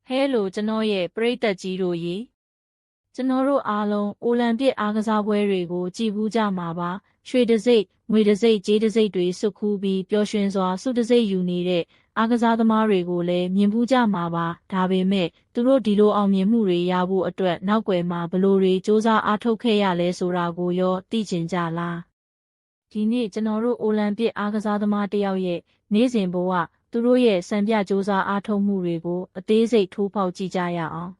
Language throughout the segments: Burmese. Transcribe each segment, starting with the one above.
ဟဲလိုကျွန်တော်ရဲ့ပရိသတ်ကြီးတို့ရေကျွန်တော်တို့အားလုံးအိုလံပစ်အားကစားပွဲတွေကိုကြည်ဘူးကြမှာပါရွှေတံဆိပ်ငွေတံဆိပ်ကြေးတံဆိပ်တွေစုခူးပြီးပျော်ရွှင်စွာဆုတံဆိပ်ယူနေတဲ့အားကစားသမားတွေကိုလည်းမြင်ဘူးကြမှာပါဒါပေမဲ့သူတို့ဒီလိုအောင်မြင်မှုတွေရဖို့အတွက်နောက်ွယ်မှာဘလို့တွေစူးစမ်းအားထုတ်ခဲ့ရလဲဆိုတာကိုရောသိချင်ကြလားဒီနေ့ကျွန်တော်တို့အိုလံပစ်အားကစားသမားတယောက်ရဲ့နေ့စဉ်ဘဝသူတို့ရဲ့စံပြစူးစမ်းအားထုတ်မှုတွေကိုအသေးစိတ်ထိုးဖောက်ကြည့်ကြရအောင်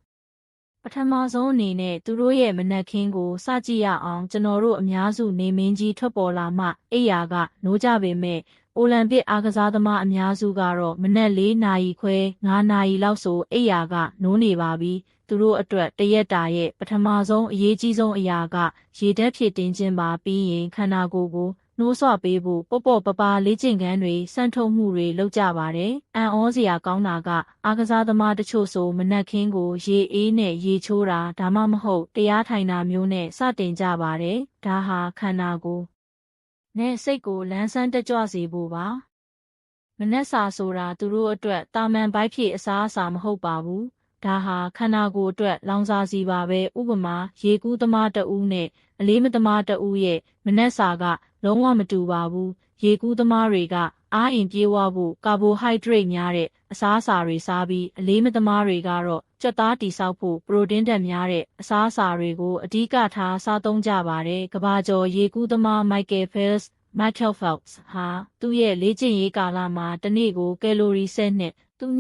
ပထမဆုံးအနေနဲ့သူတို့ရဲ့မနက်ခင်းကိုစကြည့်ရအောင်ကျွန်တော်တို့အများစုနေမင်းကြီးထွက်ပေါ်လာမှအိယာကနိုးကြပေမဲ့အိုလံပစ်အားကစားသမားအများစုကတော့မနက်4နာရီခွဲ9နာရီလောက်ဆိုအိယာကနိုးနေပါပြီသူတို့အတွက်တရက်တာရဲ့ပထမဆုံးအရေးကြီးဆုံးအရာကရေဓာတ်ဖြည့်တင်းခြင်းပါပြီးရင်ခန္ဓာကိုယ်ကိုနှိုးဆွပေးဖို့ပေါ့ပပလေ့ကျင့်ခန်းတွေစမ်းထုတ်မှုတွေလုပ်ကြပါတယ်။အံ့ဩစရာကောင်းတာကအားကစားသမားတချို့ဆိုမနက်ခင်းကိုရေအေးနဲ့ရေချိုးတာဒါမှမဟုတ်တရားထိုင်တာမျိုးနဲ့စတင်ကြပါတယ်။ဒါဟာခန္ဓာကိုယ်နဲ့စိတ်ကိုလန်းဆန်းတက်ကြွစေဖို့ပါ။မနက်စာဆိုတာသူတို့အတွက်တာမန်ဘိုက်ဖြည့်အစားအစာမဟုတ်ပါဘူး။ဒါဟာခန္ဓာကိုယ်အတွက်လောင်စာစီပါပဲဥပမာရေကူးသမားတဦးနဲ့အလေးမသမားတဦးရဲ့မနက်စာကလုံးဝမတူပါဘူးရေကူးသမားတွေကအားအင်ပြေးဝဖို့ကာဘိုဟိုက်ဒရိတ်များတဲ့အစားအစာတွေစားပြီးအလေးမသမားတွေကတော့ကြွက်သားတိဆောက်ဖို့ပရိုတင်းဓာတ်များတဲ့အစားအစာတွေကိုအဓိကထားစားသုံးကြပါတယ်ကဘာကျော်ရေကူးသမားမိုက်ကယ်ဖဲလ်စ်ဟာသူ့ရဲ့လေ့ကျင့်ရေးကာလမှာတစ်နေ့ကိုကယ်လိုရီ10နဲ့3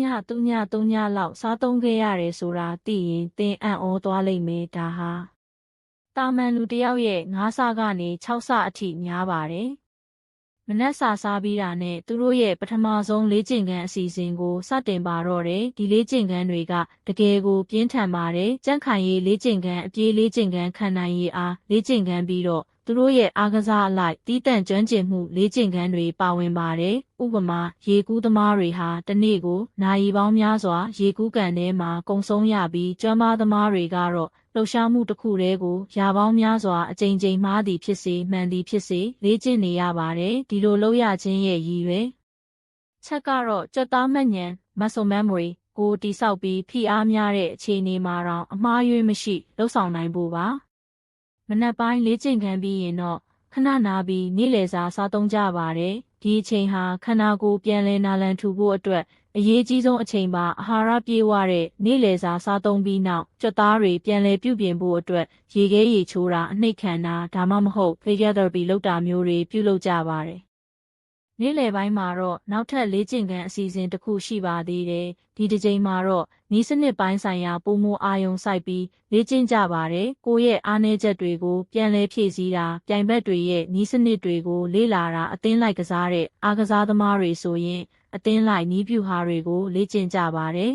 ညလောက်စားသုံးခဲ့ရတယ်ဆိုတာသိရင်သင်အံ့ဩသွားလိမ့်မယ်ဒါဟာတာမန်လူတယောက်ရဲ့9ဆကနေ6ဆအထိများပါတယ်။မနက်စာစားပြီးတာနဲ့သူတို့ရဲ့ပထမဆုံးလေ့ကျင့်ခန်းအစီအစဉ်ကိုစတင်ပါတော့တယ်။ဒီလေ့ကျင့်ခန်းတွေကတကယ်ကိုပြင်းထန်ပါတယ်။ကြံ့ခိုင်ရေးလေ့ကျင့်ခန်းအပြေးလေ့ကျင့်ခန်းခံနိုင်ရေးအားလေ့ကျင့်ခန်းပြီးတော့သူတို့ရဲ့အားကစားအလိုက်တီးတန့်ကျွမ်းကျင်မှုလေ့ကျင့်ခန်းတွေပါဝင်ပါတယ်။ဥပမာရေကူးသမားတွေဟာတစ်နေ့ကိုနာရီပေါင်းများစွာရေကူးကန်ထဲမှာကုံဆုံးရပြီးကျွမ်းမသမားတွေကတော့လှုပ်ရှားမှုတစ်ခုတည်းကိုရာပေါင်းများစွာအကြိမ်မှားသည်ဖြစ်စေမှန်သည်ဖြစ်စေလေ့ကျင့်နေရပါတယ်ဒီလိုလုပ်ရခြင်းရဲ့ရည်ရွယ်ချက်ကတော့ကြွက်သားမှတ်ဉာဏ် muscle memory ကိုတိဆောက်ပြီးဖိအားများတဲ့အခြေအနေမှာတော့အမှားယွင်းမရှိလှုပ်ဆောင်နိုင်ဖို့ပါမနက်ပိုင်းလေ့ကျင့်ခန်းပြီးရင်တော့ခဏနာပြီးနေ့လယ်စာစားသုံးကြပါတယ်ဒီအချိန်ဟာခန္ဓာကိုယ်ပြန်လည်နာလန်ထူဖို့အတွက်အရေးကြီးဆုံးအချိန်ပါအာဟာရပြေဝတဲ့နေ့လယ်စာစားသုံးပြီးနောက်ကြွက်သားတွေပြန်လည်ပြုပြင်ဖို့အတွက်ရေခဲရေချိုးတာအနှိပ်ခံတာဒါမှမဟုတ် physiotherapy လုပ်တာမျိုးတွေပြုလုပ်ကြပါတယ်နေ့လယ်ပိုင်းမှာတော့နောက်ထပ်လေ့ကျင့်ခန်းအစီအစဉ်တစ်ခုရှိပါသေးတယ်ဒီတစ်ချိန်မှာတော့နီးစနစ်ပိုင်းဆိုင်ရာပုံမအာယုံစိုက်ပြီးလေ့ကျင့်ကြပါတယ်ကိုယ့်ရဲ့အားနည်းချက်တွေကိုပြန်လည်ဖြည့်ဆည်းတာပြိုင်ဘက်တွေရဲ့နီးစနစ်တွေကိုလေ့လာတာအသင်းလိုက်ကစားတဲ့အားကစားသမားတွေဆိုရင်အသင်းလိုက်နီးဗျူဟာတွေကိုလေ့ကျင့်ကြပါတယ်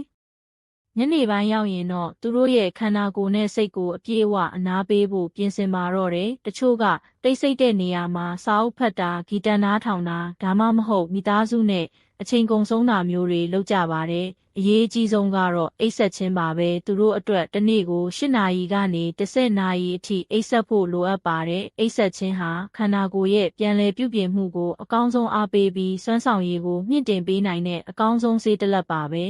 ညနေပိုင်းရောက်ရင်တော့သူတို့ရဲ့ခန္ဓာကိုယ်နဲ့စိတ်ကိုအပြည့်အဝအနားပေးဖို့ပြင်ဆင်ပါတော့တယ်တချို့ကတိတ်ဆိတ်တဲ့နေရာမှာစာအုပ်ဖတ်တာဂီတနားထောင်တာဒါမှမဟုတ်မိသားစုနဲ့အချိန်ကုန်ဆုံးတာမျိုးတွေလုပ်ကြပါတယ်အရေးအကြီးဆုံးကတော့အိပ်ဆက်ခြင်းပါပဲသူတို့အတွက်တစ်နေ့ကို8နာရီကနေ10နာရီအထိအိပ်ဆက်ဖို့လိုအပ်ပါတယ်အိပ်ဆက်ခြင်းဟာခန္ဓာကိုယ်ရဲ့ပြန်လည်ပြုပြင်မှုကိုအကောင်းဆုံးအားပေးပြီးစွမ်းဆောင်ရည်ကိုမြင့်တင်ပေးနိုင်တဲ့အကောင်းဆုံးဆေးတစ်လက်ပါပဲ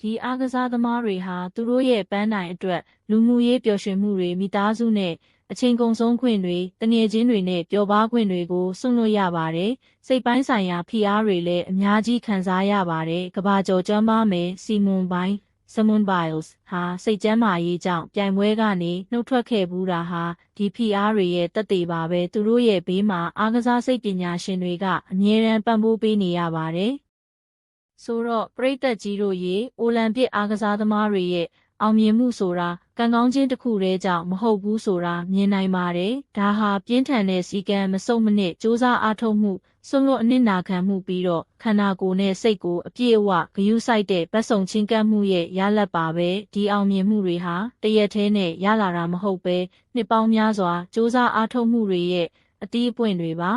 ဒီအားကစားသမားတွေဟာသူတို့ရဲ့ပန်းတိုင်အတွက်လူမှုရေးပျော်ရွှင်မှုတွေမိသားစုနဲ့အချိန်ကုန်ဆုံးခွင့်တွေတငယ်ချင်းတွေနဲ့ပျော်ပါးခွင့်တွေကိုစွန့်လွတ်ရပါတယ်စိတ်ပိုင်းဆိုင်ရာဖိအားတွေလည်းအများကြီးခံစားရပါတယ်ကဘာကျော်ကျွမ်းပါမယ်စီမွန်ဘိုင်စ်ဟာစိတ်ကျန်းမာရေးကြောင့်ပြိုင်ပွဲကနေနှုတ်ထွက်ခဲ့ဘူးတာဟာဒီဖိအားတွေရဲ့သက်သေပါပဲသူတို့ရဲ့ဘေးမှာအားကစားစိတ်ပညာရှင်တွေကအမြဲတမ်းပံ့ပိုးပေးနေရပါတယ်ဆိုတော့ပရိသတ်ကြီးတို့ရေအိုလံပစ်အားကစားသမားတွေရဲ့အောင်မြင်မှုဆိုတာကံကောင်းခြင်းတစ်ခုတည်းကြောင့်မဟုတ်ဘူးဆိုတာမြင်နိုင်ပါတယ်။ဒါဟာပြင်းထန်တဲ့စည်းကမ်းမစုံမနစ်စူးစမ်းအားထုတ်မှုစွန့်လွတ်အနစ်နာခံမှုပြီးတော့ခန္ဓာကိုယ်နဲ့စိတ်ကိုအပြည့်အဝဂရုစိုက်တဲ့ပတ်စုံချင်းကပ်မှုရဲ့ရလဒ်ပါပဲဒီအောင်မြင်မှုတွေဟာတရက်တည်းနဲ့ရလာတာမဟုတ်ပဲနှစ်ပေါင်းများစွာစူးစမ်းအားထုတ်မှုတွေရဲ့အသီးအပွင့်တွေပါ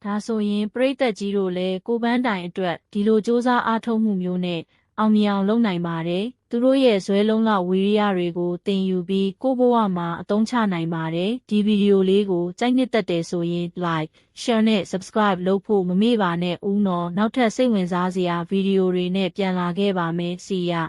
ဒါဆိုရင်ပရိသတ်ကြီးတို့လည်းကိုပန်းတိုင်အတွက်ဒီလိုစူးစမ်းအားထုတ်မှုမျိုးနဲ့အောင်မြင်အောင်လုပ်နိုင်ပါတယ်သူတို့ရဲ့ဇွဲလုံးလောက်ဝီရိယတွေကိုသင်ယူပြီးကိုယ့်ဘဝမှာအသုံးချနိုင်ပါတယ်ဒီဗီဒီယိုလေးကိုကြိုက်နှစ်သက်တယ်ဆိုရင် like share နဲ့ subscribe လုပ်ဖို့မမေ့ပါနဲ့ဦးနော်နောက်ထပ်စိတ်ဝင်စားစရာဗီဒီယိုတွေနဲ့ပြန်လာခဲ့ပါမယ်see ya